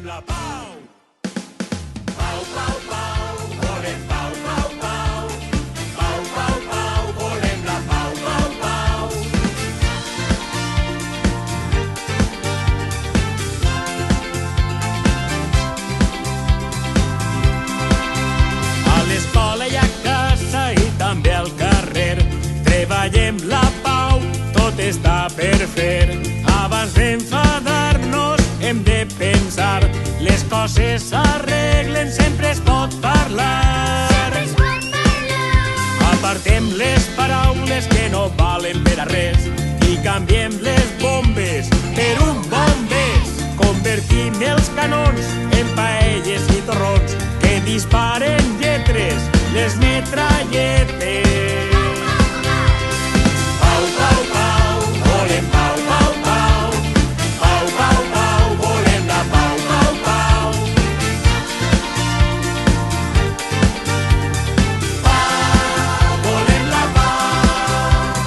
la pau. Pau, pau, pau, volem pau, pau, pau. Pau, pau, pau, volem la pau, pau, pau. A l'escola i a casa i també al carrer treballem la pau, tot està per fer. Abans d'enfadar-nos hem de pensar, les coses s'arreglen, sempre es pot parlar. Apartem les paraules que no valen per a res i canviem les bombes per un bombers. Convertim els canons en paelles i torrons que disparen lletres, les metralletes. Pau, pau, pau, volem pau, pau, pau. Pau, pau, pau, volem la pau, pau, pau. Pau, volem la pau.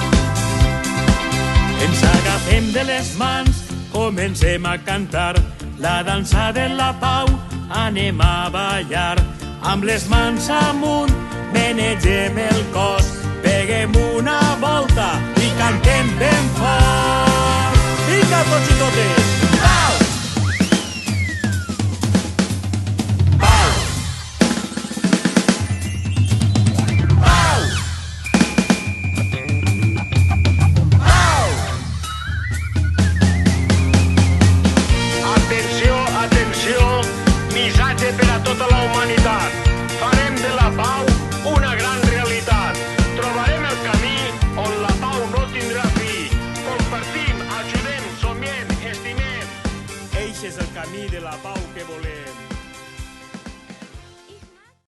Ens agafem de les mans, comencem a cantar la dansa de la pau, anem a ballar. Amb les mans amunt, menegem el cos, peguem una volta i cantem ben fort. Vinga, tots i totes! Pau! Pau! Pau! Pau! Atenció, atenció, missatge per a tota la humanitat. Farem de la pau una gran realitat. Trobarem el camí on la pau no tindrà fi. Compartim, ajudem, somiem, estimem. Eix és el camí de la pau que volem.